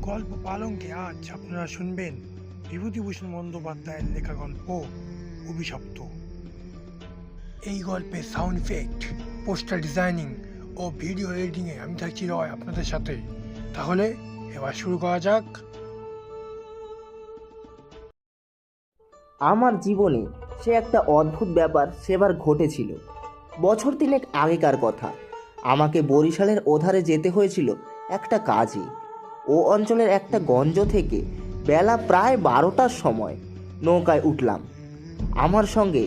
গল্প পালঙ্কে আজ আপনারা শুনবেন বিভূতিভূষণ বন্দ্যোপাধ্যায়ের লেখা গল্প অভিশপ্ত। এই গল্পে সাউন্ড ইফেক্ট, পোস্টার ডিজাইনিং ও ভিডিও এডিটিংয়ে আমি থাকছি রয় আপনাদের সাথে। তাহলে এবার শুরু করা যাক। আমার জীবনে সে একটা অদ্ভুত ব্যাপার সেবার ঘটেছিল। বছর তিনেক আগেকার কথা। আমাকে বরিশালের ওধারে যেতে হয়েছিল একটা কাজে। ও অঞ্চলের একটা গঞ্জ থেকে বেলা প্রায় 12টার সময় নৌকায় উঠলাম। আমার সঙ্গে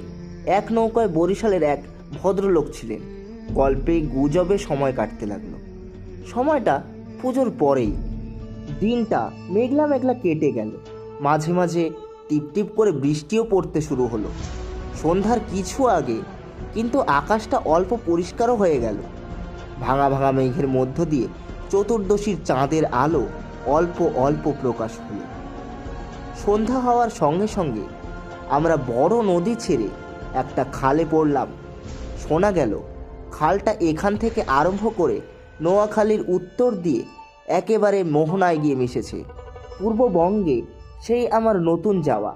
এক নৌকায় বরিশালের এক ভদ্রলোক ছিলেন। গল্পে গুজবে সময় কাটতে লাগলো। সময়টা পুজোর পরেই। দিনটা মেঘলা মেঘলা কেটে গেল। মাঝে মাঝে টিপটিপ করে বৃষ্টিও পড়তে শুরু হলো সন্ধ্যার কিছু আগে, কিন্তু আকাশটা অল্প পরিষ্কারও হয়ে গেল। ভাঙা ভাঙা মেঘের মধ্য দিয়ে চতুর্দশীর চাঁদের আলো অল্প অল্প প্রকাশ হলো। সন্ধ্যা হওয়ার সঙ্গে সঙ্গে আমরা বড় নদী ছেড়ে একটা খালে পড়লাম। শোনা গেল খালটা এখান থেকে আরম্ভ করে নোয়াখালীর উত্তর দিয়ে একেবারে মোহনায় গিয়ে মিশেছে। পূর্ববঙ্গে সেই আমার নতুন যাওয়া।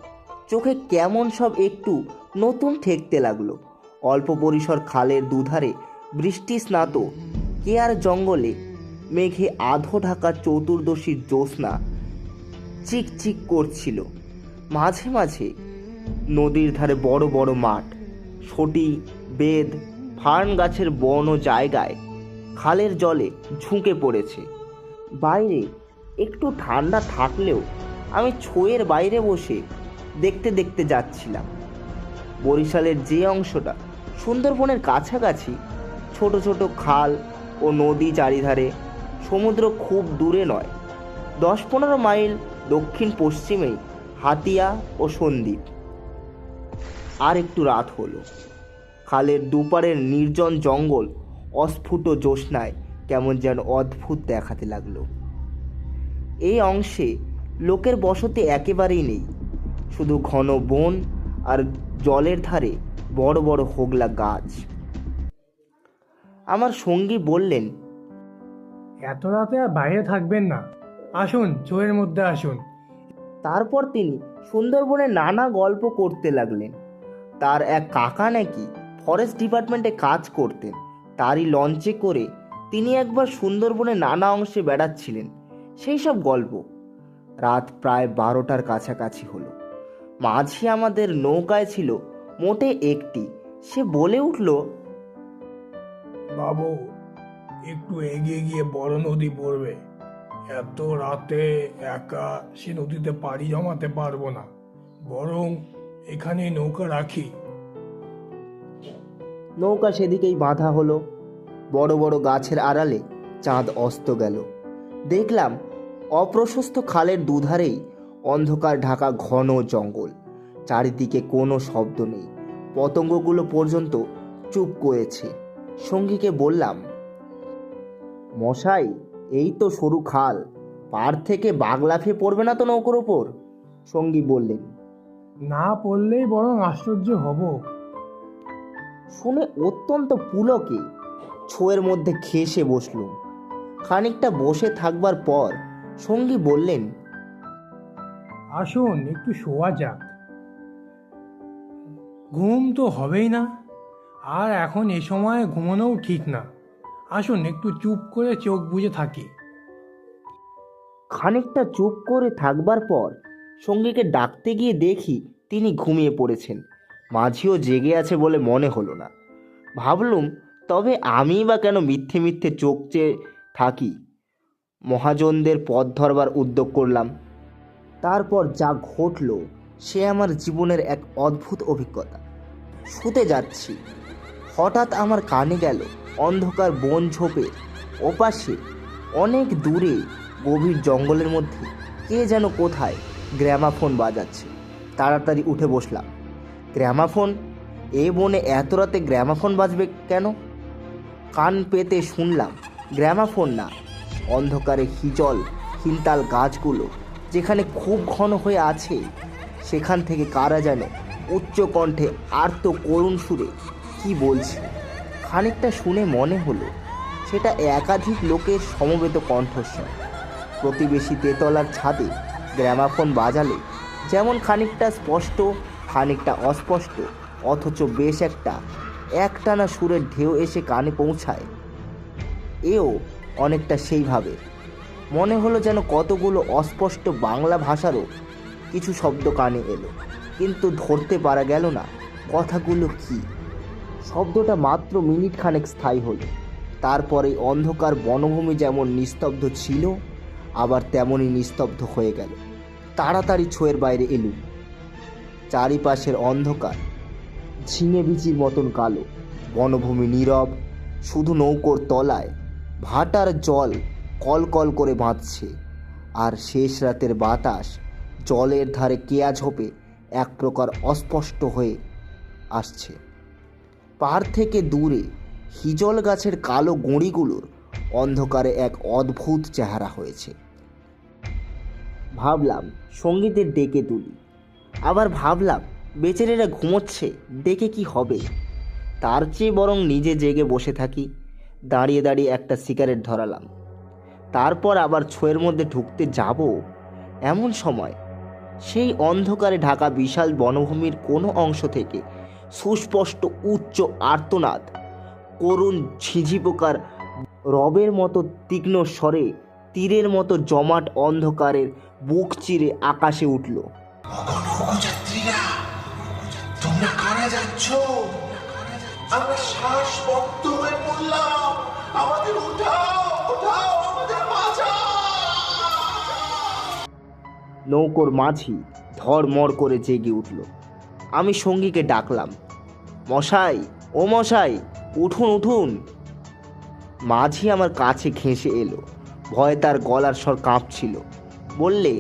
চোখে কেমন সব একটু নতুন ঠেকতে লাগলো। অল্প পরিসর খালের দুধারে বৃষ্টি স্নাত কেয়ার জঙ্গলে মেঘে আধো ঢাকা চতুর্দশীর জ্যোৎস্না চিকচিক করছিল। মাঝে মাঝে নদীর ধারে বড় বড় মাঠ, সটি, বেদ, ফার্ন গাছের বন জায়গায় খালের জলে ঝুঁকে পড়েছে। বাইরে একটু ঠান্ডা থাকলেও আমি ছইয়ের বাইরে বসে দেখতে দেখতে যাচ্ছিলাম। বরিশালের যে অংশটা সুন্দরবনের কাছাকাছি, ছোট ছোট খাল ও নদী চারিধারে, সমুদ্র খুব দূরে নয়। 10-15 মাইল দক্ষিণ পশ্চিমেই হাতিয়া ও সন্দ্বীপ। আর একটু রাত হলো। খালের দুপারের নির্জন জঙ্গল অস্ফুট জ্যোৎস্নায় কেমন যেন অদ্ভুত দেখাতে লাগলো। এই অংশে লোকের বসতি একেবারেই নেই, শুধু ঘন বন আর জলের ধারে বড় বড় হোগলা গাছ। আমার সঙ্গী বললেন, এত রাতে আর বাইরে থাকবেন না, আসুন চোয়ের মধ্যে আসুন। তারপর তিনি সুন্দরবনে নানা গল্প করতে লাগলেন। তার এক কাকা নাকি ফরেস্ট ডিপার্টমেন্টে কাজ করতেন। তারই লঞ্চে করে তিনি একবার সুন্দরবনে নানা অংশে বেড়াচ্ছিলেন, সেই সব গল্প। রাত প্রায় 12টার কাছাকাছি হলো। মাঝি আমাদের নৌকায় ছিল মোটে একটি। সে বলে উঠল, বাবু, একটু এগিয়ে গিয়ে বড় নদী পড়বে। এত রাতে একা সে নদীতে পাড়ি জমাতে পারবো না, বরং এখানে নৌকা রাখি। নৌকা সেদিকেই বাঁধা হলো। বড় বড় গাছের আড়ালে চাঁদ অস্ত গেল। দেখলাম অপ্রশস্ত খালের দুধারেই অন্ধকার ঢাকা ঘন জঙ্গল। চারিদিকে কোনো শব্দ নেই। পতঙ্গগুলো পর্যন্ত চুপ করেছে। সঙ্গীকে বললাম, মশাই, এই তো সরু খাল, পাড় থেকে বাঘ লাফিয়ে পড়বে না তো নৌকোর ওপর? সঙ্গী বললেন, না পড়লেই বরং আশ্চর্য হব। শুনে অত্যন্ত পুলকে ছোয়ের মধ্যে ঘেঁষে বসলুম। খানিকটা বসে থাকবার পর সঙ্গী বললেন, আসুন একটু শোয়া যাক। ঘুম তো হবেই না, আর এখন এ সময় ঘুমানোও ঠিক না। আসুন একটু চুপ করে চোখ বুজে থাকি। খানিকটা চুপ করে থাকবার পর সঙ্গীকে ডাকতে গিয়ে দেখি তিনি ঘুমিয়ে পড়েছেন। মাঝিও জেগে আছে বলে মনে হলো না। ভাবলুম, তবে আমি বা কেন মিথ্যে মিথ্যে চোখ চেয়ে থাকি। মহাজনদের পথ ধরবার উদ্যোগ করলাম। তারপর যা ঘটল সে আমার জীবনের এক অদ্ভুত অভিজ্ঞতা। শুতে যাচ্ছি, হঠাৎ আমার কানে গেল অন্ধকার বন ঝোপে ওপাশে অনেক দূরে গভীর জঙ্গলের মধ্যে কে যেন কোথায় গ্রামাফোন বাজাচ্ছে। তাড়াতাড়ি উঠে বসলাম। গ্রামাফোন? এ বনে এত রাতে গ্রামাফোন বাজবে কেন? কান পেতে শুনলাম, গ্রামাফোন না, অন্ধকারে হিজল হিনতাল গাছগুলো যেখানে খুব ঘন হয়ে আছে, সেখান থেকে কারা যেন উচ্চ কণ্ঠে আর্ত করুণ সুরে কি বলছে। খানিকটা শুনে মনে হলো সেটা একাধিক লোকের সমবেত কণ্ঠস্বর। প্রতিবেশী তেতলার ছাদে গ্রামাফোন বাজালে যেমন খানিকটা স্পষ্ট খানিকটা অস্পষ্ট অথচ বেশ একটানা সুরের ঢেউ এসে কানে পৌঁছায়, এও অনেকটা সেইভাবে। মনে হলো যেন কতগুলো অস্পষ্ট বাংলা ভাষারও কিছু শব্দ কানে এলো, কিন্তু ধরতে পারা গেল না কথাগুলো কি। শব্দটা মাত্র মিনিট খানেক স্থায়ী হলো, তারপরে অন্ধকার বনভূমি যেমন নিস্তব্ধ ছিল আবার তেমনই নিস্তব্ধ হয়ে গেল। তাড়াতাড়ি ছোঁয়ের বাইরে এলুম। চারিপাশের অন্ধকার ঝিঙে বিচির মতন কালো, বনভূমি নীরব, শুধু নৌকোর তলায় ভাটার জল কলকল করে বাঁধছে, আর শেষ রাতের বাতাস জলের ধারে কেয়া ঝোপে এক প্রকার অস্পষ্ট হয়ে আসছে। পাড় থেকে দূরে হিজল গাছের কালো গুঁড়িগুলোর অন্ধকারে এক অদ্ভুত চেহারা হয়েছে। ভাবলাম সঙ্গীদের ডেকে তুলি, আবার ভাবলাম বেচারেরা ঘুমোচ্ছে, ডেকে কি হবে, তার চেয়ে বরং নিজে জেগে বসে থাকি। দাঁড়িয়ে দাঁড়িয়ে একটা সিগারেট ধরালাম, তারপর আবার ছোঁয়ের মধ্যে ঢুকতে যাব এমন সময় সেই অন্ধকারে ঢাকা বিশাল বনভূমির কোনো অংশ থেকে সুস্পষ্ট উচ্চ আর্তনাদ করুণ ঝিঝি পোকার রবের মতো তীক্ষ্ণ স্বরে তীরের মতো জমাট অন্ধকারের বুক চিরে আকাশে উঠল। যাত্রীরা, তোমরা কারা যাচ্ছ? আমরা শ্বাস বন্ধ হয়ে পড়লাম, আমাদের উঠাও, উঠাও, আমাদের বাঁচাও। নৌকোর মাঝি ধড়মড় করে জেগে উঠল। আমি সঙ্গীকে ডাকলাম, মশাই, ও মশাই, উঠুন উঠুন। মাঝি আমার কাছে ঘেঁষে এলো, ভয়ে তার গলার স্বর কাঁপছিল। বললে,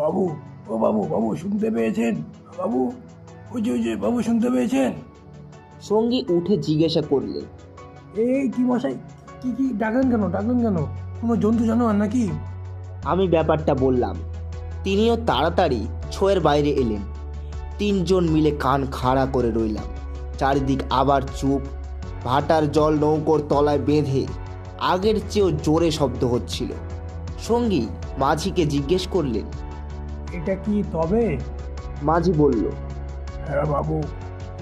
বাবু, ও বাবু, বাবু শুনতে পেয়েছেন? বাবু, ওই যে বাবু শুনতে পেয়েছেন? সঙ্গী উঠে জিজ্ঞাসা করলে, এই কি মশাই, কি ডাকলেন কেন? কোনো জন্তু জানোয়ার নাকি? আমি ব্যাপারটা বললাম। তিনিও তাড়াতাড়ি ছোঁয়ের বাইরে এলেন। তিনজন মিলে কান খাড়া করে রইলাম। চারিদিক আবার চুপ। ভাটার জল নৌকোর তলায় বেঁধে আগের চেয়েও জোরে শব্দ হচ্ছিল। সঙ্গী মাঝিকে জিজ্ঞেস করলেন, এটা কি তবে? মাঝি বলল, হ্যাঁ বাবু,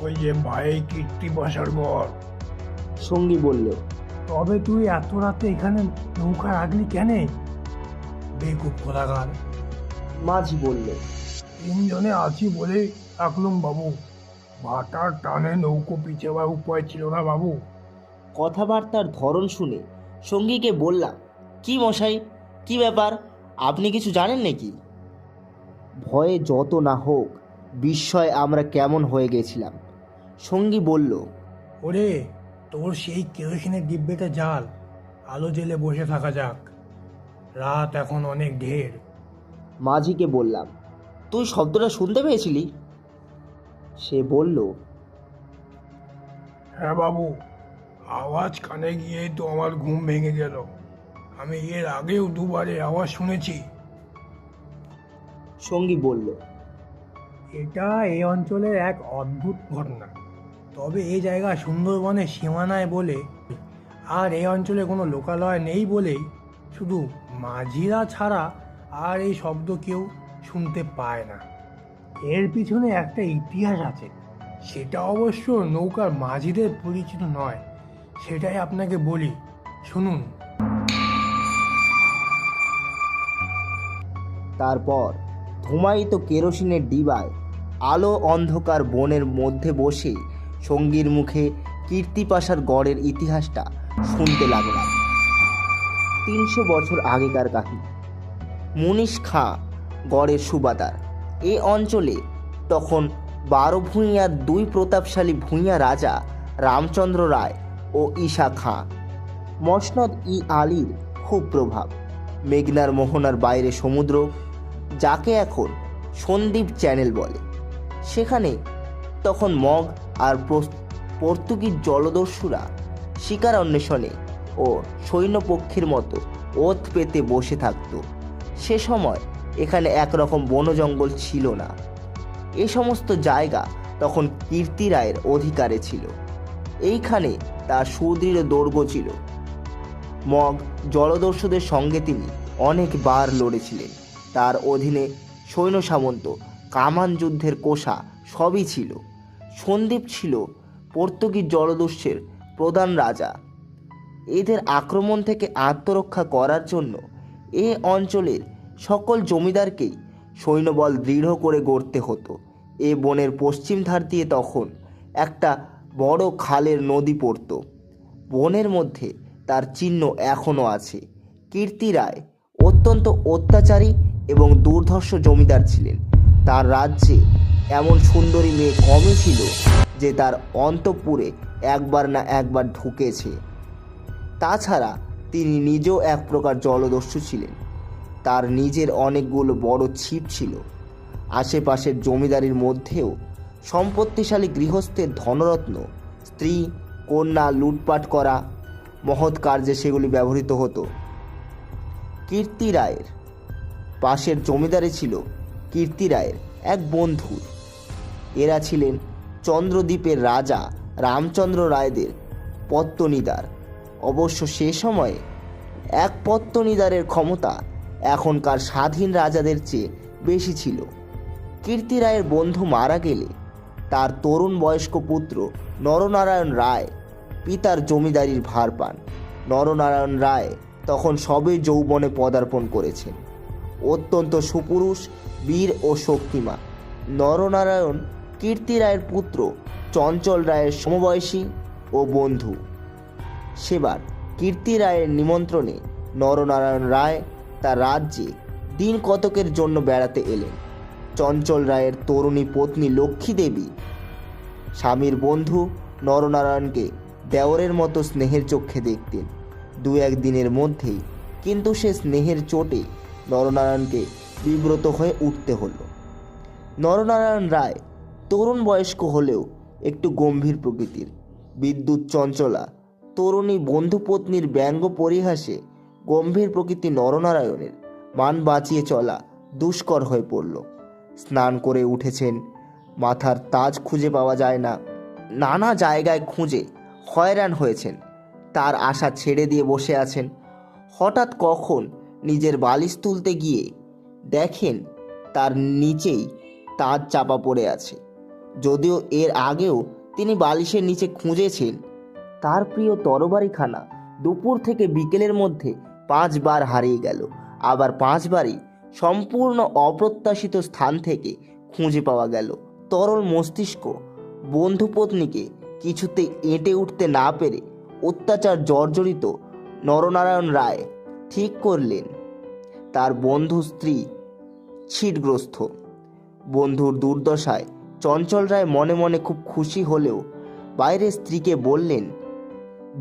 ওই যে ভাই কীর্তি বসার ঘর। সঙ্গী বলল, তবে তুই এত রাতে এখানে নৌকা রাখলি কেন? বেকুব কোলাগার। মাঝি বলল, তিনজনে আছি বলে রাখলুম বাবু, ভাটার টানে নৌকো পিছাবার উপায় ছিল না বাবু। কথাবার্তার ধরন শুনে সঙ্গীকে বললাম, কি মশাই, কি ব্যাপার, আপনি কিছু জানেন নাকি? ভয়ে যত না হোক বিস্ময়ে আমরা কেমন হয়ে গেছিলাম। সঙ্গী বলল, ওরে, তোর সেই কেরোসিনের ডিব্বেটা জ্বাল, আলো জেলে বসে থাকা যাক, রাত এখন অনেক ঢের। মাঝিকে বললাম, তুই শব্দটা শুনতে পেয়েছিলি? সে বলল, হ্যাঁ বাবু, আওয়াজ কানে গিয়েই তো আমার ঘুম ভেঙে গেল। আমি এর আগেও দুবারে আওয়াজ শুনেছি। সঙ্গী বলল, এটা এই অঞ্চলের এক অদ্ভুত ঘটনা। তবে এই জায়গা সুন্দরবনের সীমানায় বলে, আর এই অঞ্চলে কোনো লোকালয় নেই বলেই শুধু মাঝিরা ছাড়া আর এই শব্দ কেউ শুনতে পায় না। এর পিছনে একটা ইতিহাস আছে, সেটা অবশ্য নৌকার মাঝিদের পরিচিত নয়। সেটাই আপনাকে বলি, শুনুন। তারপর ধুমায়িত কেরোসিনের ডিবায় আলো অন্ধকার বনের মধ্যে বসে সঙ্গীর মুখে কীর্তিপাশার গড়ের ইতিহাসটা শুনতে লাগলাম। 300 বছর আগেকার কাহিনী। মুনিশ খাঁ গড়ের সুবাদার। এ অঞ্চলে তখন 12 ভূঁইয়ার 2 প্রতাপশালী ভূঁইয়া রাজা রামচন্দ্র রায় ও ঈশা খাঁ। মসনদ ই আলীর খুব প্রভাব। মেঘনার মোহনার বাইরে সমুদ্র, যাকে এখন সন্দ্বীপ চ্যানেল বলে। সেখানে তখন মগ আর পর্তুগিজ জলদস্যুরা শিকার অন্বেষণে ও সৈন্যপক্ষের মতো ওত পেতে বসে থাকত। সে সময় এখানে একরকম বন জঙ্গল ছিল না। এ সমস্ত জায়গা তখন কীর্তি রায়ের অধিকারে ছিল। এইখানে তার সুদৃঢ় দুর্গ ছিল। মগ জলদস্যুদের সঙ্গে তিনি অনেকবার লড়েছিলেন। তার অধীনে সৈন্য সামন্ত, কামান যুদ্ধের কোষা সবই ছিল। সন্দীপ ছিল পর্তুগিজ জলদস্যুর প্রধান রাজা। এদের আক্রমণ থেকে আত্মরক্ষা করার জন্য এ অঞ্চলের সকল জমিদারকেই সৈন্যবল দৃঢ় করে গড়তে হতো। এ বনের পশ্চিম ধার দিয়ে তখন একটা বড় খালের নদী পড়ত। বনের মধ্যে তার চিহ্ন এখনও আছে। কীর্তি রায় অত্যন্ত অত্যাচারী এবং দুর্ধর্ষ জমিদার ছিলেন। তার রাজ্যে এমন সুন্দরী মেয়ে কমই ছিল যে তার অন্তঃপুরে একবার না একবার ঢুকেছে। তাছাড়া তিনি নিজেও এক প্রকার জলদস্যু ছিলেন। তার নিজের অনেকগুলো বড় ছিপ ছিল। আশেপাশের জমিদারির মধ্যেও সম্পত্তিশালী গৃহস্থের ধনরত্ন, স্ত্রী, কন্যা লুটপাট করা মহৎ কার্যে সেগুলি ব্যবহৃত হতো। কীর্তি রায়ের পাশের জমিদারি ছিল কীর্তি রায়ের এক বন্ধুর। এরা ছিলেন চন্দ্রদ্বীপের রাজা রামচন্দ্র রায়দের পত্তনিদার। অবশ্য সে সময়ে এক পত্তনিদারের ক্ষমতা এখনকার স্বাধীন রাজাদের চেয়ে বেশি ছিল। কীর্তি রায়ের বন্ধু মারা গেলে তার তরুণ বয়স্ক পুত্র নরনারায়ণ রায় পিতার জমিদারির ভার পান। নরনারায়ণ রায় তখন সবে যৌবনে পদার্পণ করেছেন। অত্যন্ত সুপুরুষ, বীর ও শক্তিমান। নরনারায়ণ কীর্তি রায়ের পুত্র চঞ্চল রায়ের সমবয়সী ও বন্ধু। সেবার কীর্তি রায়ের নিমন্ত্রণে নরনারায়ণ রায় তার রাজ্যে দিন কতকের জন্য বেড়াতে এলেন। চঞ্চল রায়ের তরুণী পত্নী লক্ষ্মী দেবী স্বামীর বন্ধু নরনারায়ণকে দেওরের মতো স্নেহের চোখে দেখতেন। দু এক দিনের মধ্যেই কিন্তু সে স্নেহের চোটে নরনারায়ণকে বিব্রত হয়ে উঠতে হলো। নরনারায়ণ রায় তরুণ বয়স্ক হলেও একটু গম্ভীর প্রকৃতির। বিদ্যুৎ চঞ্চলা তরুণী বন্ধুপত্নীর ব্যঙ্গ পরিহাসে গম্ভীর প্রকৃতি নরনারায়ণের মান বাঁচিয়ে চলা দুষ্কর হয়ে পড়ল। স্নান করে উঠেছেন, মাথার তাজ খুঁজে পাওয়া যায় না। নানা জায়গায় খুঁজে হয়রান হয়েছেন। তার আশা ছেড়ে দিয়ে বসে আছেন। হঠাৎ কখন নিজের বালিশ তুলতে গিয়ে দেখেন তার নিচেই তাজ চাপা পড়ে আছে। যদিও এর আগেও তিনি বালিশের নিচে খুঁজেছেন। তার প্রিয় তরবারিখানা দুপুর থেকে বিকেলের মধ্যে 5 বার হারিয়ে গেল। আবার 5 বারই সম্পূর্ণ অপ্রত্যাশিত স্থান থেকে খুঁজে পাওয়া গেল। তরল মস্তিষ্ক বন্ধুপত্নীকে কিছুতে এঁটে উঠতে না পেরে অত্যাচার জর্জরিত নরনারায়ণ রায় ঠিক করলেন তার বন্ধু স্ত্রী ছিটগ্রস্ত। বন্ধুর দুর্দশায় চঞ্চল রায় মনে মনে খুব খুশি হলেও বাইরে স্ত্রীকে বললেন,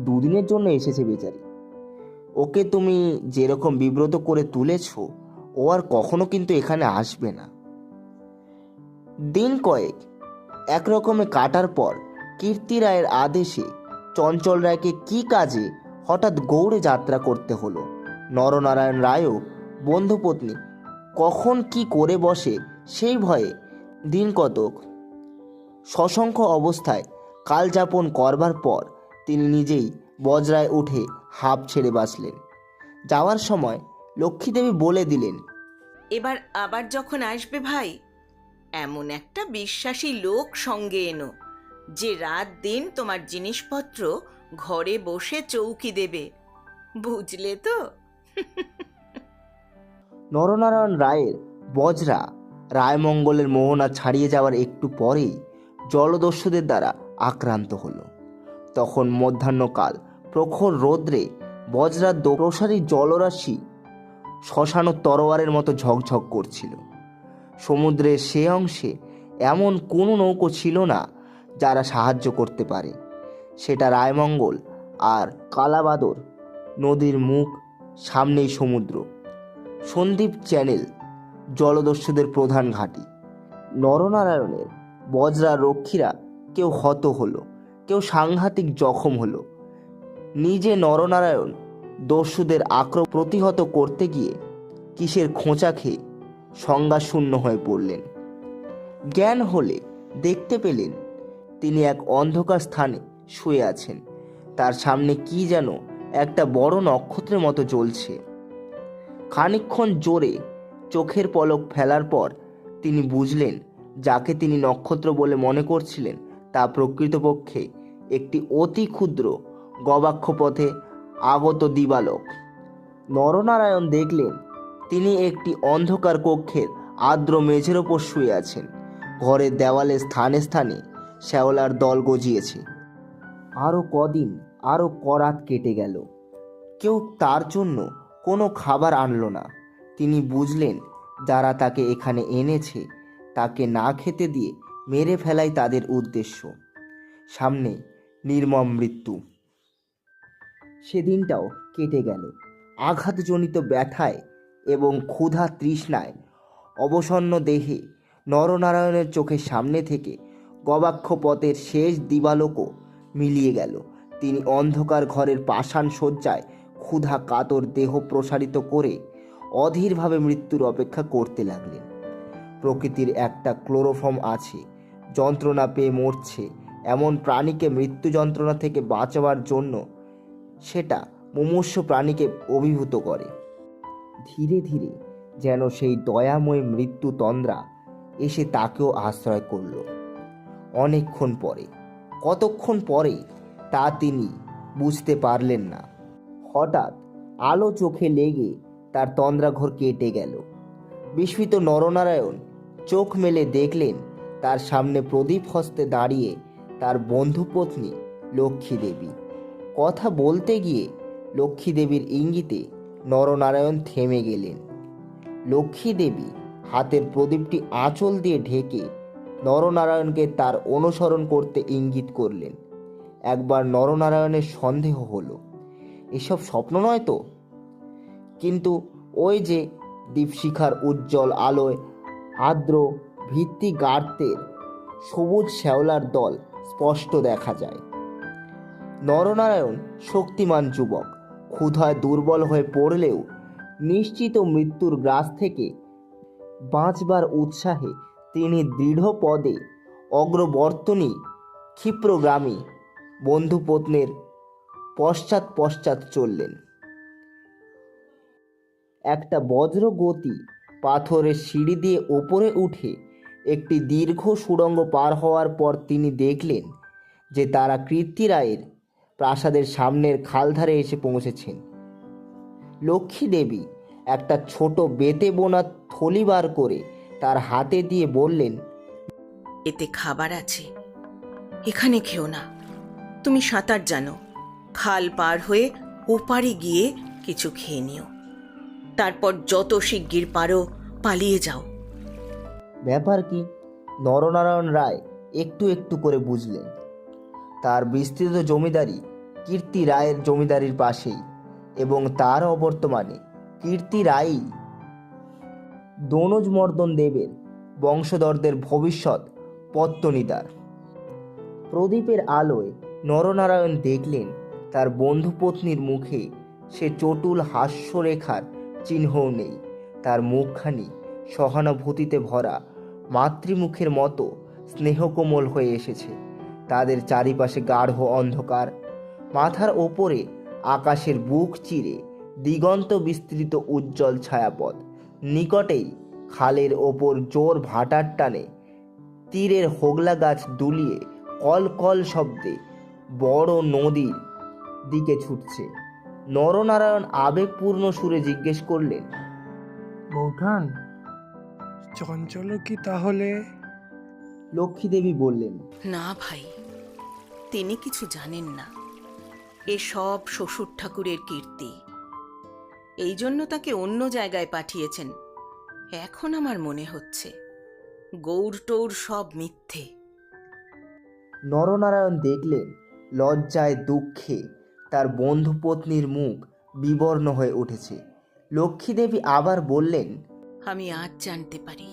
2 দিনের জন্য এসেছে বেচারি। ওকে তুমি যেরকম বিব্রত করে তুলেছ, ও আর কখনো কিন্তু এখানে আসবে না। দিন কয়েক একরকমে কাটার পর কীর্তি রায়ের আদেশে চঞ্চল রায়কে কি কাজে হঠাৎ গৌড়ে যাত্রা করতে হলো। নরনারায়ণ রায়ও বন্ধুপত্নী কখন কি করে বসে সেই ভয়ে দিন কতক সশঙ্ক অবস্থায় কালযাপন করবার পর তিনি নিজেই বজরায় উঠে হাঁপ ছেড়ে বাঁচলেন। যাওয়ার সময় লক্ষ্মীদেবী বলে দিলেন, এবার আবার যখন আসবে ভাই, এমন একটা বিশ্বাসী লোক সঙ্গে এনো যে রাত দিন তোমার জিনিসপত্র ঘরে বসে চৌকি দেবে, বুঝলে তো? নরনারায়ণ রায়ের বজরা রায়মঙ্গলের মোহনা ছাড়িয়ে যাওয়ার একটু পরেই জলদস্যুদের দ্বারা আক্রান্ত হলো। তখন মধ্যাহ্নকাল, প্রখর রৌদ্রে বজরার প্রসারী জলরাশি শ্মশান তরোয়ারের মতো ঝকঝক করছিল। সমুদ্রের সে অংশে এমন কোনো নৌকো ছিল না যারা সাহায্য করতে পারে। সেটা রায়মঙ্গল আর কালাবাদর নদীর মুখ, সামনেই সমুদ্র। সন্দ্বীপ চ্যানেল জলদস্যুদের প্রধান ঘাঁটি। নরনারায়ণের বজরা রক্ষীরা কেউ হত হলো, কেউ সাংঘাতিক জখম হলো। নিজে নরনারায়ণ দস্যুদের আক্রমণ প্রতিহত করতে গিয়ে কিসের খোঁচা খেয়ে সংজ্ঞাশূন্য হয়ে পড়লেন। জ্ঞান হলে দেখতে পেলেন তিনি এক অন্ধকার স্থানে শুয়ে আছেন। তার সামনে কি যেন একটা বড় নক্ষত্রের মতো জ্বলছে। খানিকক্ষণ জোরে চোখের পলক ফেলার পর তিনি বুঝলেন যাকে তিনি নক্ষত্র বলে মনে করছিলেন তা প্রকৃতপক্ষে একটি অতি ক্ষুদ্র গবাক্ষ পথে আগত দিবালোক। নরনারায়ণ দেখলেন তিনি একটি অন্ধকার কক্ষের আর্দ্র মেঝের ওপর শুয়ে আছেন। ঘরের দেওয়ালে স্থানে স্থানে শ্যাওলার দল গজিয়েছে। আরও কদিন, আরও করাত কেটে গেল। কেউ তার জন্য কোনো খাবার আনলো না। তিনি বুঝলেন যারা তাকে এখানে এনেছে তাকে না খেতে দিয়ে মেরে ফেলাই তাদের উদ্দেশ্য। সামনে নির্মম মৃত্যু। সেদিনটাও কেটে গেল। আঘাতজনিত ব্যথায় এবং ক্ষুধা তৃষ্ণায় অবসন্ন দেহে নরনারায়ণের চোখের সামনে থেকে গবাক্ষ পথের শেষ দিবালোকও মিলিয়ে গেল। তিনি অন্ধকার ঘরের পাষাণ শয্যায় ক্ষুধা কাতর দেহ প্রসারিত করে অধীরভাবে মৃত্যুর অপেক্ষা করতে লাগলেন। প্রকৃতির একটা ক্লোরোফর্ম আছে, যন্ত্রণা পেয়ে মরছে এমন প্রাণীকে মৃত্যু যন্ত্রণা থেকে বাঁচাবার জন্য সেটা মুমূর্ষ প্রাণীকে অভিভূত করে। ধীরে ধীরে যেন সেই দয়াময় মৃত্যু তন্দ্রা এসে তাকেও আশ্রয় করল। অনেকক্ষণ পরে, কতক্ষণ পরে তা তিনি বুঝতে পারলেন না। হঠাৎ আলো চোখে লেগে তার তন্দ্রাঘোর কেটে গেল। বিস্মিত নরনারায়ণ চোখ মেলে দেখলেন তার সামনে প্রদীপ হস্তে দাঁড়িয়ে তার বন্ধুপত্নী লক্ষ্মী দেবী। কথা বলতে গিয়ে লক্ষ্মী দেবীর ইঙ্গিতে নরনারায়ণ থেমে গেলেন। লক্ষ্মী দেবী হাতের প্রদীপটি আঁচল দিয়ে ঢেকে নরনারায়ণকে তার অনুসরণ করতে ইঙ্গিত করলেন। একবার নরনারায়ণের সন্দেহ হলো, এসব স্বপ্ন নয় তো। কিন্তু ওই যে দীপশিখার উজ্জ্বল আলোয় আর্দ্র ভিত্তি গার্তের সবুজ শ্যাওলার দল স্পষ্ট দেখা যায়। নরনারায়ণ শক্তিমান যুবক, ক্ষুধায় দুর্বল হয়ে পড়লেও নিশ্চিত মৃত্যুর গ্রাস থেকে বাঁচবার উৎসাহে তিনি দৃঢ় পদে অগ্রবর্তনী ক্ষিপ্রগ্রামী বন্ধুপত্নীর পশ্চাৎ পশ্চাৎ চললেন। একটা বজ্র গতি পাথরের সিঁড়ি দিয়ে ওপরে উঠে একটি দীর্ঘ সুড়ঙ্গ পার হওয়ার পর তিনি দেখলেন যে তারা কীর্তি রায়ের প্রাসাদের সামনের খালধারে এসে পৌঁছেছেন। লক্ষ্মী দেবী একটা ছোট বেতে বোনা থলি বার করে তার হাতে দিয়ে বললেন, এতে খাবার আছে, এখানে খেও না। তুমি সাঁতার জানো, খাল পার হয়ে ওপারে গিয়ে কিছু খেয়ে নিও, তারপর যত শিগগির পারো পালিয়ে যাও। ব্যাপার কি? নরনারায়ণ রায় একটু একটু করে বুঝলেন। তার বিস্তৃত জমিদারি কীর্তি রায়ের জমিদারির পাশেই, এবং তার অবর্তমানে কীর্তি রায়ই দনোজমর্দন দেবের বংশধরদের ভবিষ্যৎ পত্তনিদার। প্রদীপের আলোয় নরনারায়ণ দেখলেন তার বন্ধুপত্নীর মুখে সে চটুল হাস্যরেখার চিহ্নও নেই। তার মুখখানি সহানুভূতিতে ভরা মাতৃমুখের মতো স্নেহকোমল হয়ে এসেছে। তাদের চারিপাশে গাঢ় অন্ধকার, মাথার ওপরে আকাশের বুক চিরে দিগন্ত বিস্তৃত উজ্জ্বল ছায়াপথ। নিকটেই খালের ওপর জোর ভাটার টানে তীরের হোগলা গাছ দুলিয়ে কল কল শব্দে বড় নদীর দিকে ছুটছে। নরনারায়ণ আবেগপূর্ণ সুরে জিজ্ঞেস করলেন, বৌঠান, চঞ্চল কি তাহলে? লক্ষ্মী দেবী বললেন, না ভাই, তিনি কিছু জানেন না। এসব শ্বশুর ঠাকুরের কীর্তি, এই জন্য তাকে অন্য জায়গায় পাঠিয়েছেন। এখন আমার মনে হচ্ছে গৌর টৌর সব মিথ্যে। নরনারায়ণ দেখলেন লজ্জায় দুঃখে তার বন্ধুপত্নীর মুখ বিবর্ণ হয়ে উঠেছে। লক্ষ্মী দেবী আবার বললেন, আমি আজ জানতে পারি,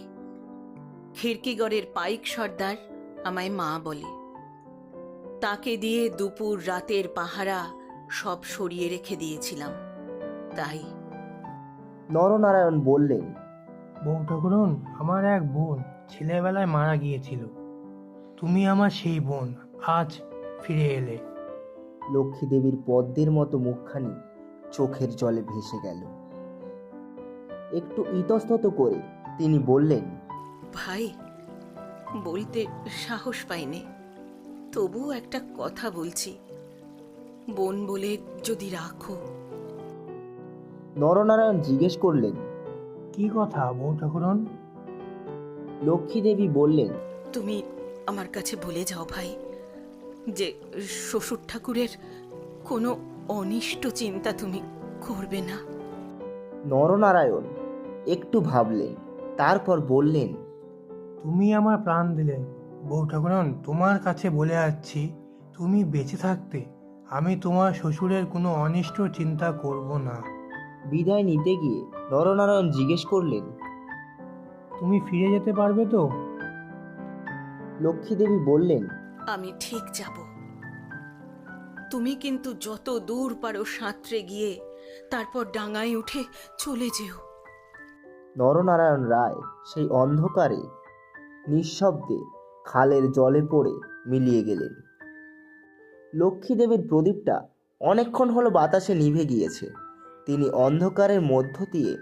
খিড়কিগড়ের পাইক সর্দার আমায় মা বলে। তাকে দিয়ে দুপুর রাতের পাহারা সব সরিয়ে রেখে দিয়েছিলাম, তাই। নরনারায়ণ বললেন, বৌঠাকুরন, আমার এক বোন ছেলেবেলায় মারা গিয়েছিল। তুমি আমার সেই বোন, আজ ফিরে এলে। লক্ষ্মী দেবীর পদ্মের মতো মুখখানি চোখের জলে ভেসে গেল। একটু ইতস্তত করে তিনি বললেন, ভাই, বলতে সাহস পাইনি, তবুও একটা কথা বলছি, বোন বলে যদি রাখো। নরনারায়ণ জিজ্ঞেস করলেন, কি কথা বউ ঠাকুরন? লক্ষ্মী দেবী বললেন, তুমি আমার কাছে বলে যাও ভাই, যে শ্বশুর ঠাকুরের কোনো অনিষ্ট চিন্তা তুমি করবে না। নরনারায়ণ একটু ভাবলেন, তারপর বললেন, তুমি আমার প্রাণ দিলে বউ ঠাকুরন, তোমার কাছে বলে যাচ্ছি, তুমি বেঁচে থাকতে আমি তোমার শ্বশুরের কোনো অনিষ্ট চিন্তা করব না। বিদায় নিতে গিয়ে নরনারায়ণ জিজ্ঞেস করলেন, তুমি ফিরে যেতে পারবে তো? লক্ষ্মী দেবী বললেন, আমি ঠিক যাব। তুমি কিন্তু যত দূর পারো সাঁতরে গিয়ে তারপর ডাঙায় উঠে চলে যেও। নরনারায়ণ রায় সেই অন্ধকারে নিঃশব্দে খালের জলে পড়ে মিলিয়ে গেলেন। লক্ষ্মী দেবীর প্রদীপটা অনেকক্ষণ হলো বাতাসে নিভে গিয়েছে। তিনি অন্ধকারের মধ্য দিয়ে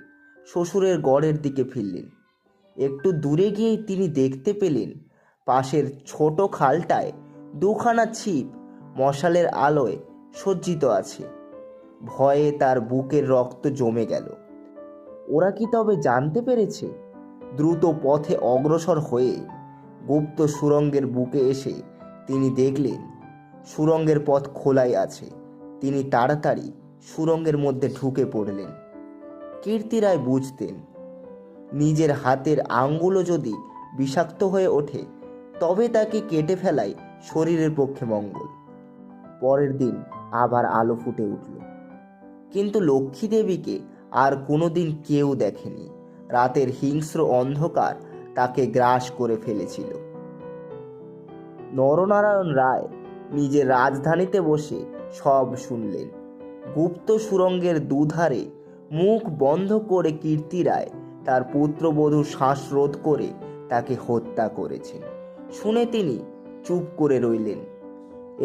শ্বশুরের গড়ের দিকে ফিরলেন। একটু দূরে গিয়েই তিনি দেখতে পেলেন পাশের ছোট খালটায় দুখানা ছিপ মশালের আলোয় সজ্জিত আছে। ভয়ে তার বুকের রক্ত জমে গেল। ওরা কি তবে জানতে পেরেছে? দ্রুত পথে অগ্রসর হয়ে গুপ্ত সুড়ঙ্গের বুকে এসে তিনি দেখলেন সুড়ঙ্গের পথ খোলাই আছে। তিনি তাড়াতাড়ি সুড়ঙ্গের মধ্যে ঢুকে পড়লেন। কীর্তি রায় বুঝতেন, নিজের হাতের আঙ্গুলও যদি বিষাক্ত হয়ে ওঠে তবে তাকে কেটে ফেলাই শরীরের পক্ষে মঙ্গল। পরের দিন আবার আলো ফুটে উঠল, কিন্তু লক্ষ্মী দেবীকে আর কোনোদিন কেউ দেখেনি। রাতের হিংস্র অন্ধকার তাকে গ্রাস করে ফেলেছিল। নরনারায়ণ রায় নিজের রাজধানীতে বসে সব শুনলেন। গুপ্ত সুড়ঙ্গের দুধারে মুখ বন্ধ করে কীর্তি রায় তার পুত্রবধূ শ্বাসরোধ করে তাকে হত্যা করেছেন। শুনে তিনি চুপ করে রইলেন।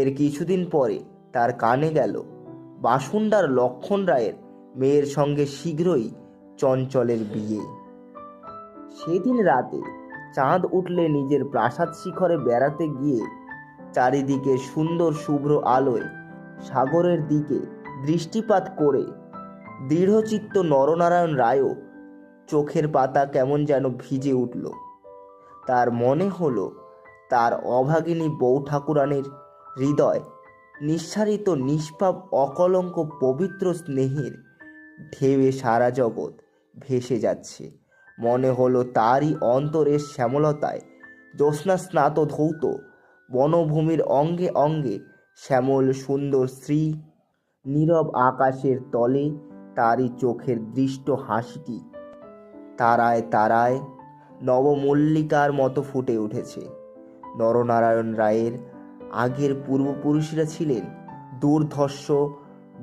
এর কিছুদিন পরে তার কানে গেল বাসুন্ডার লক্ষণ রায়ের মেয়ের সঙ্গে শীঘ্রই চঞ্চলের বিয়ে। সেদিন রাতে চাঁদ উঠলে নিজের প্রাসাদ শিখরে বেড়াতে গিয়ে চারিদিকে সুন্দর শুভ্র আলোয় সাগরের দিকে দৃষ্টিপাত করে দৃঢ়চিত্ত নরনারায়ণ রায়ও চোখের পাতা কেমন যেন ভিজে উঠল। তার মনে হলো তার অভাগিনী বউ ঠাকুরানীর হৃদয় নিঃসারিত নিষ্পাপ অকলঙ্ক পবিত্র স্নেহের ঢেউয়ে সারা জগৎ ভেসে যাচ্ছে। মনে হলো তারই অন্তরের শ্যামলতায় জ্যোৎস্না স্নাত ধৌত বনভূমির অঙ্গে অঙ্গে শ্যামল সুন্দর শ্রী। নীরব আকাশের তলে তারই চোখের দৃষ্ট হাসিটি তারায় তারায় নবমল্লিকার মতো ফুটে উঠেছে। নরনারায়ণ রায়ের আগের পূর্বপুরুষরা ছিলেন দুর্ধর্ষ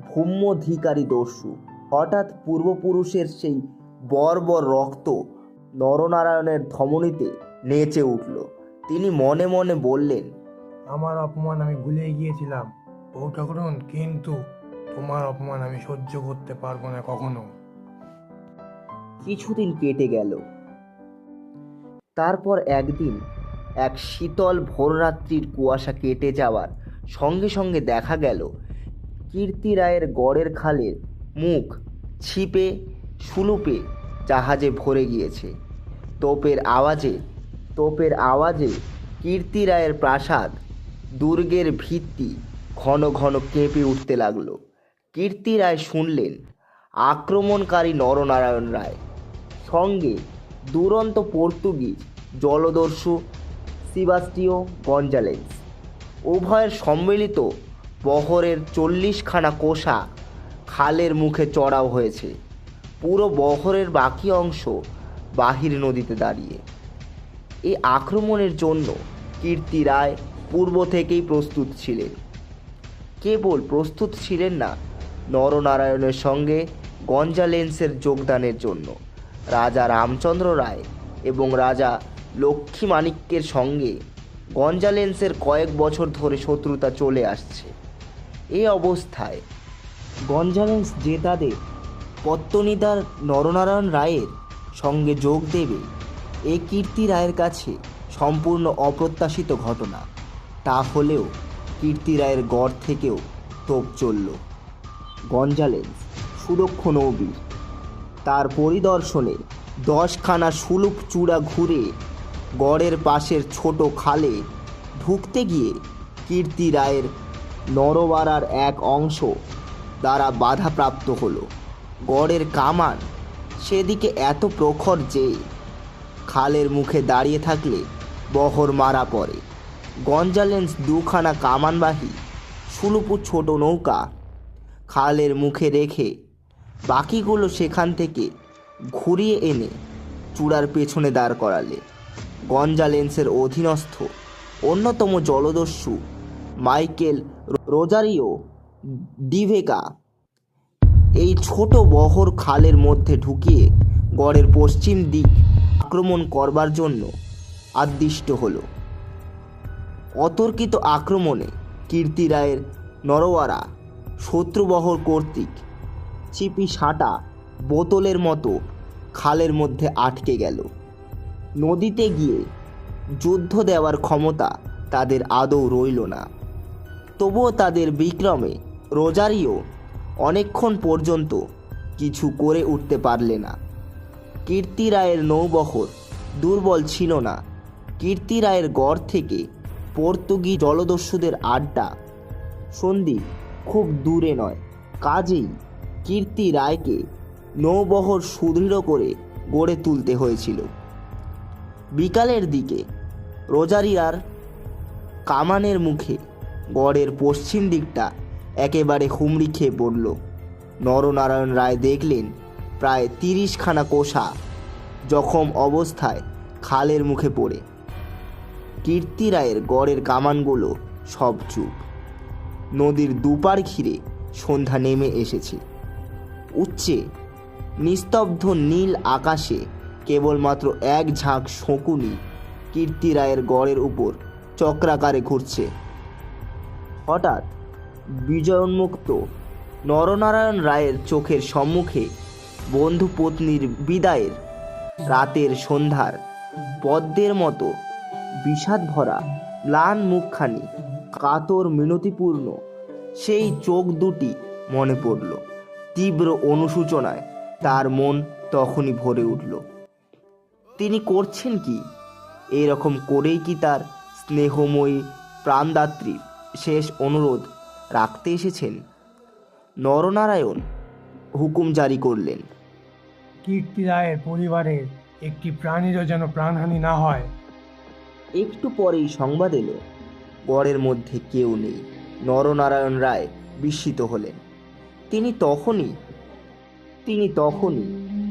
ভূম্যধিকারী দস্যু। হঠাৎ পূর্বপুরুষের সেই বর্বর রক্ত নরনারায়ণের ধমনীতে নেচে উঠল। তিনি মনে মনে বললেন, আমার অপমান আমি ভুলে গিয়েছিলাম বউ ঠাকুরন, কিন্তু তোমার অপমান আমি সহ্য করতে পারবো না কখনো। কিছুদিন কেটে গেল। তারপর একদিন এক শীতল ভোররাত্রির কুয়াশা কেটে যাওয়ার সঙ্গে সঙ্গে দেখা গেল কীর্তি রায়ের গড়ের খালের মুখ ছিপে সুলুপে জাহাজে ভরে গিয়েছে। তোপের আওয়াজে কীর্তি রায়ের প্রাসাদ দুর্গের ভিত্তি ঘন ঘন কেঁপে উঠতে লাগলো। কীর্তি রায় শুনলেন আক্রমণকারী নরনারায়ণ রায়, সঙ্গে দুরন্ত পর্তুগিজ জলদস্যু সেবাস্টিও গঞ্জালেস। উভয়ের সম্মিলিত বহরের 40খানা কোষা খালের মুখে চড়াও হয়েছে। পুরো বহরের বাকি অংশ বাহির নদীতে দাঁড়িয়ে। এই আক্রমণের জন্য কীর্তি রায় পূর্ব থেকেই প্রস্তুত ছিলেন। কেবল প্রস্তুত ছিলেন না নরনারায়ণের সঙ্গে গঞ্জালেন্সের যোগদানের জন্য। রাজা রামচন্দ্র রায় এবং রাজা লক্ষ্মী মাণিক্যের সঙ্গে গঞ্জালেন্সের কয়েক বছর ধরে শত্রুতা চলে আসছে। এই অবস্থায় গঞ্জালেন্স যে তাদের পত্তনিদার নরনারায়ণ রায়ের সঙ্গে যোগ দেবে, এ কীর্তি রায়ের কাছে সম্পূর্ণ অপ্রত্যাশিত ঘটনা। তা হলেও কীর্তি রায়ের গড় থেকেও তোপ চলল। গঞ্জালেন্স সুদক্ষ নৌবীর, তার পরিদর্শনে 10খানা সুলুপ চূড়া ঘুরে গড়ের পাশের ছোট খালে ঢুকতে গিয়ে কীর্তি রায়ের নরওয়ারার এক অংশ দ্বারা বাধাপ্রাপ্ত হলো। গড়ের কামান সেদিকে এত প্রখর যে খালের মুখে দাঁড়িয়ে থাকলে বহর মারা পড়ে। গঞ্জালেন্স 2খানা কামানবাহী সুলুপু ছোট নৌকা খালের মুখে রেখে বাকিগুলো সেখান থেকে ঘুরিয়ে এনে চূড়ার পেছনে দাঁড় করালে গঞ্জালেন্সের অধীনস্থ অন্যতম জলদস্যু মাইকেল রোজারিও ডিভেগা এই ছোট বহর খালের মধ্যে ঢুকিয়ে গড়ের পশ্চিম দিক আক্রমণ করবার জন্য আদিষ্ট হলো। অতর্কিত আক্রমণে কীর্তি রায়ের নরওয়ারা শত্রুবহর কর্তৃক চিপি সাঁটা বোতলের মতো খালের মধ্যে আটকে গেল। নদীতে গিয়ে যুদ্ধ দেওয়ার ক্ষমতা তাদের আদৌ রইল না। তবুও তাদের বিক্রমে রোজারিও অনেকক্ষণ পর্যন্ত কিছু করে উঠতে পারলে না। কীর্তি রায়ের নৌবহর দুর্বল ছিল না। কীর্তি রায়ের গড় থেকে পর্তুগিজ জলদস্যুদের আড্ডা সন্দ্বীপ খুব দূরে নয়, কাজেই কীর্তি রায়কে নৌবহর সুদৃঢ় করে গড়ে তুলতে হয়েছিল। বিকালের দিকে রোজারিয়ার কামানের মুখে গড়ের পশ্চিম দিকটা একেবারে হুমড়ি খেয়ে পড়ল। নরনারায়ণ রায় দেখলেন প্রায় 30খানা কোষা জখম অবস্থায় খালের মুখে পড়ে। কীর্তি রায়ের গড়ের কামানগুলো সব চুপ। নদীর দুপার ঘিরে সন্ধ্যা নেমে এসেছে। উচ্চে নিস্তব্ধ নীল আকাশে কেবলমাত্র এক ঝাঁক শকুনি কীর্তি রায়ের গড়ের উপর চক্রাকারে ঘুরছে। হঠাৎ বিজয়োন্মুক্ত নরনারায়ণ রায়ের চোখের সম্মুখে বন্ধু পত্নীর বিদায়ের রাতের সন্ধ্যার পদ্মের মতো বিষাদ ভরা ম্লান মুখখানি, কাতর মিনতিপূর্ণ সেই চোখ দুটি মনে পড়ল। তীব্র অনুশোচনায় তার মন তখনই ভরে উঠল। তিনি করছেন কি? এরকম করেই কি তার স্নেহময়ী প্রাণদাত্রীর শেষ অনুরোধ রাখতে এসেছেন? নরনারায়ণ হুকুম জারি করলেন, কীর্তি রায়ের পরিবারের একটি প্রাণীরও যেন প্রাণহানি না হয়। একটু পরেই সংবাদ এলো গড়ের মধ্যে কেউ নেই। নরনারায়ণ রায় বিস্মিত হলেন। তিনি তখনই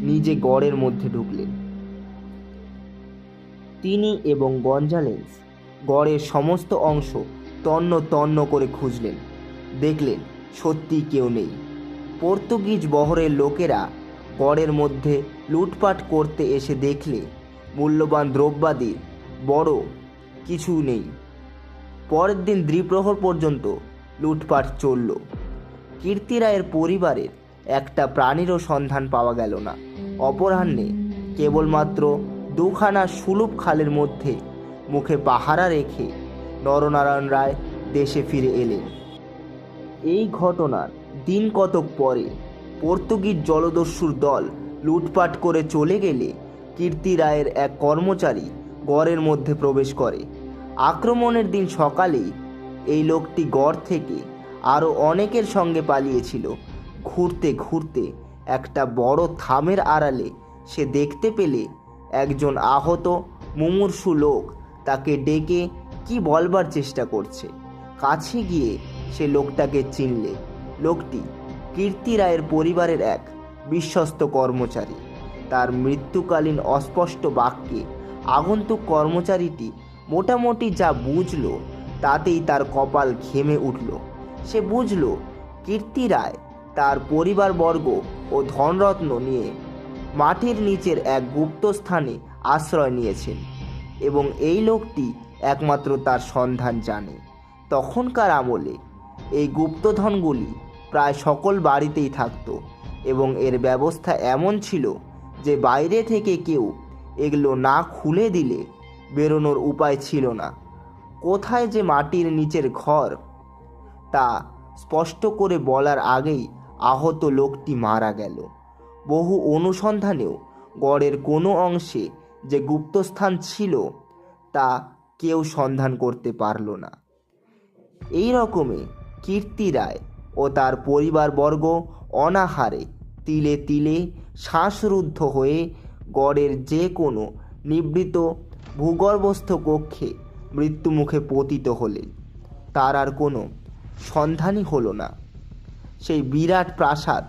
নিজে গড়ের মধ্যে ঢুকলেন। তিনি এবং গঞ্জালেন্স গড়ের সমস্ত অংশ তন্ন তন্ন করে খুঁজলেন। দেখলেন সত্যি কেউ নেই। পর্তুগিজ বহরের লোকেরা গড়ের মধ্যে লুটপাট করতে এসে দেখলে মূল্যবান দ্রব্যাদির বড় কিছু নেই। পরের দিন দ্বিপ্রহর পর্যন্ত লুটপাট চলল। কীর্তি রায়ের পরিবারের একটা প্রাণীরও সন্ধান পাওয়া গেল না। অপরাহ্নে কেবলমাত্র 2খানা সুলুপ খালের মধ্যে মুখে পাহারা রেখে নরনারায়ণ রায় দেশে ফিরে এলেন। এই ঘটনার দিন কতক পরে পর্তুগিজ জলদস্যুর দল লুটপাট করে চলে গেলে কীর্তি রায়ের এক কর্মচারী গড়ের মধ্যে প্রবেশ করে। আক্রমণের দিন সকালেই এই লোকটি গড় থেকে আরও অনেকের সঙ্গে পালিয়েছিল। ঘুরতে ঘুরতে একটা বড় থামের আড়ালে সে দেখতে পেলে একজন আহত মুমূর্ষু লোক তাকে ডেকে কি বলবার চেষ্টা করছে। কাছে গিয়ে সে লোকটাকে চিনলে। লোকটি কীর্তি রায়ের পরিবারের এক বিশ্বস্ত কর্মচারী। তার মৃত্যুকালীন অস্পষ্ট বাক্যে আগন্তুক কর্মচারীটি মোটামুটি যা বুঝল তাতেই তার কপাল ঘেমে উঠল। সে বুঝল কীর্তি রায় তার পরিবারবর্গ ও ধনরত্ন নিয়ে মাটির নিচের এক গুপ্ত স্থানে আশ্রয় নিয়েছেন এবং এই লোকটি একমাত্র তার সন্ধান জানে। তখনকার আমলে এই গুপ্তধনগুলি প্রায় সকল বাড়িতেই থাকতো এবং এর ব্যবস্থা এমন ছিল যে বাইরে থেকে কেউ এগুলো না খুলে দিলে বেরোনোর উপায় ছিল না। কোথায় যে মাটির নিচের ঘর তা স্পষ্ট করে বলার আগেই আহত লোকটি মারা গেল। বহু অনুসন্ধানেও গড়ের কোনো অংশে যে গুপ্তস্থান ছিল তা কেউ সন্ধান করতে পারল না। এই রকমে কীর্তি রায় ও তার পরিবারবর্গ অনাহারে তিলে তিলে শ্বাসরুদ্ধ হয়ে গড়ের যে কোনো নিভৃত ভূগর্ভস্থ কক্ষে মৃত্যুমুখে পতিত হলেন। তার আর কোনো সন্ধানই হলো না। সেই বিরাট প্রাসাদ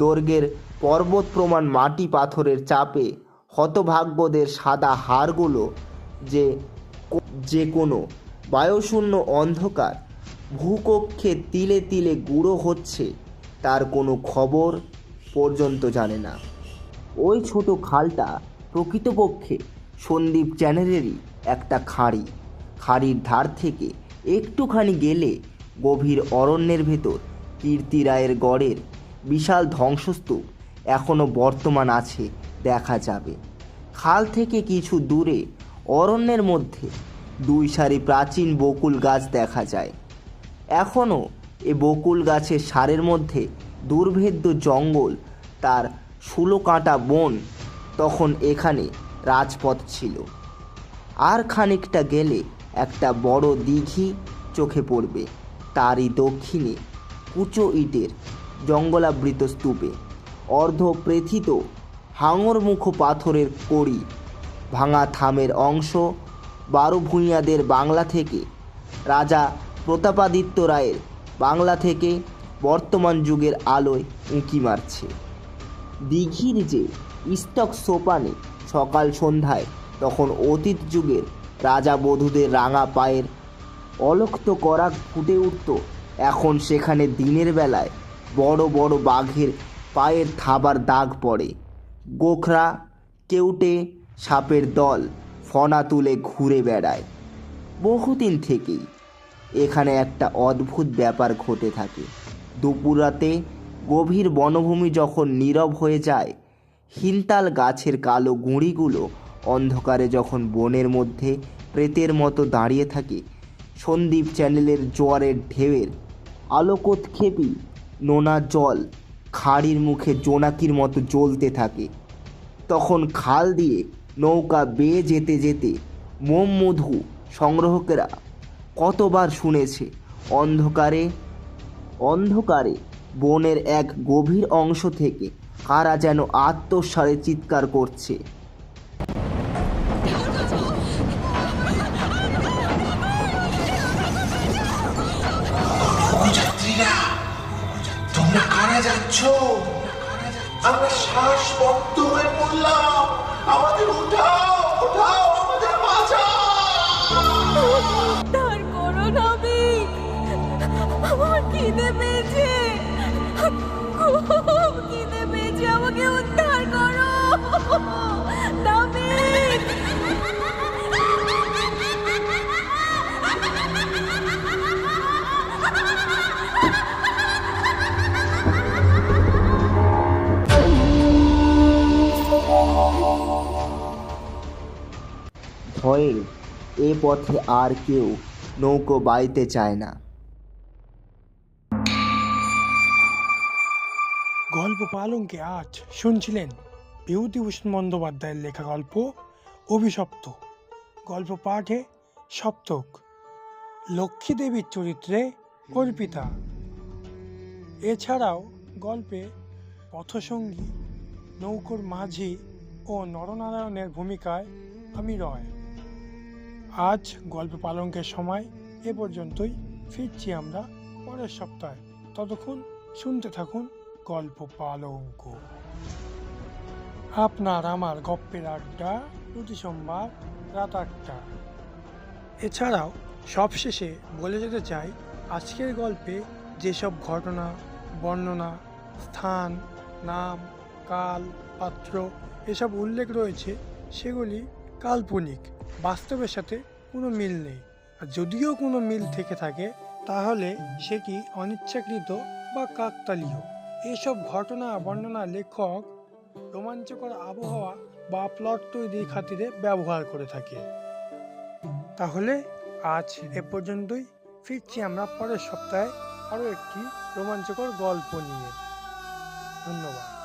দৈর্ঘ্যের পর্বত প্রমাণ মাটি পাথরের চাপে হতভাগ্যদের সাদা হাড়গুলো যে কোনো বায়ুশূন্য অন্ধকার ভূকক্ষে তিলে তিলে গুঁড়ো হচ্ছে তার কোনো খবর পর্যন্ত জানে না। ওই ছোট খালটা প্রকৃতপক্ষে সন্দীপ চ্যানেলেরই একটা খাঁড়ি। খাঁড়ির ধার থেকে একটুখানি গেলে গভীর অরণ্যের ভেতর কীর্তি রায়ের গড়ের বিশাল ধ্বংসস্তূপ এখনও বর্তমান আছে দেখা যাবে। খাল থেকে কিছু দূরে অরণ্যের মধ্যে 2 সারি প্রাচীন বকুল গাছ দেখা যায়। এখনও এ বকুল গাছের সারের মধ্যে দুর্ভেদ্য জঙ্গল, তার 16 কাঁটা বন। তখন এখানে রাজপথ ছিল। আর খানিকটা গেলে একটা বড় দিঘি চোখে পড়বে। তারই দক্ষিণে কুচো ইটের জঙ্গলাবৃত স্তূপে অর্ধপ্রেথিত হাঙরমুখো পাথরের কড়ি, ভাঙা থামের অংশ 12 ভূঁইয়াদের বাংলা থেকে, রাজা প্রতাপাদিত্য রায়ের বাংলা থেকে বর্তমান যুগের আলোয় উঁকি মারছে। দিঘির যে ইষ্টক সোপানে সকাল সন্ধ্যায় তখন অতীত যুগের রাজা বধূদের রাঙা পায়ের অলক্ত করাক ফুটে উঠত, এখন সেখানে দিনের বেলায় বড় বড় বাঘের পায়ের থাবার দাগ পড়ে। গোখরা কেউটে সাপের দল ফনা তুলে ঘুরে বেড়ায়। বহুদিন থেকেই এখানে একটা অদ্ভুত ব্যাপার ঘটে থাকে। দুপুর রাতে গভীর বনভূমি যখন নীরব হয়ে যায়, হিনতাল গাছের কালো গুঁড়িগুলো অন্ধকারে যখন বনের মধ্যে প্রেতের মতো দাঁড়িয়ে থাকে, সন্দীপ চ্যানেলের জোয়ারের ঢেউয়ের আলোকোৎক্ষেপী নোনা জল খাড়ির মুখে জোনাকির মতো জ্বলতে থাকে, তখন খাল দিয়ে নৌকা বেয়ে যেতে যেতে মোমমধু সংগ্রহকেরা কতবার শুনেছে অন্ধকারে অন্ধকারে বনের এক গভীর অংশ থেকে কারা যেন আত্মস্বরে চিৎকার করছে। যাত্রীরা, তোমরা কারা যাচ্ছ? আমরা শ্বাস বন্ধ হয়ে পড়লাম। আমাদের উঠাও, উঠাও, আমাদের বাঁচাও। উদ্ধার করো নাবিক, আমার খিদে পেয়েছে, খুব খিদে পেয়েছে, আমাকে উদ্ধার করো নাবিক। ভয়ে এ পথে আর কেউ নৌকো বাইতে চায় না। গল্প পালঙ্কে আজ শুনছিলেন বিভূতিভূষণ বন্দ্যোপাধ্যায়ের লেখা গল্প অভিশপ্ত। গল্প পাঠে সপ্তক, লক্ষ্মী দেবীর চরিত্রে অর্পিতা। এছাড়াও গল্পে পথসঙ্গী, নৌকোর মাঝি ও নরনারায়ণের ভূমিকায় আমি রয়। আজ গল্প পালঙ্কের সময় এ পর্যন্তই। ফিরছি আমরা পরের সপ্তাহে। ততক্ষণ শুনতে থাকুন গল্প পালঙ্ক। আপনার আমার গপ্পের আড্ডা প্রতি সোমবার রাত 8টা। এছাড়াও সবশেষে বলে যেতে চাই, আজকের গল্পে যেসব ঘটনা, বর্ণনা, স্থান, নাম, কাল, পাত্র এসব উল্লেখ রয়েছে সেগুলি কাল্পনিক, বাস্তবের সাথে কোনো মিল নেই। আর যদিও কোনো মিল থেকে থাকে তাহলে সে কি অনিচ্ছাকৃত বা কাকতালীয়? এসব ঘটনা বর্ণনা লেখক রোমাঞ্চকর আবহাওয়া বা প্লট তৈরির খাতিরে ব্যবহার করে থাকে। তাহলে আজ এ পর্যন্তই। ফিরছি আমরা পরের সপ্তাহে আরও একটি রোমাঞ্চকর গল্প নিয়ে। ধন্যবাদ।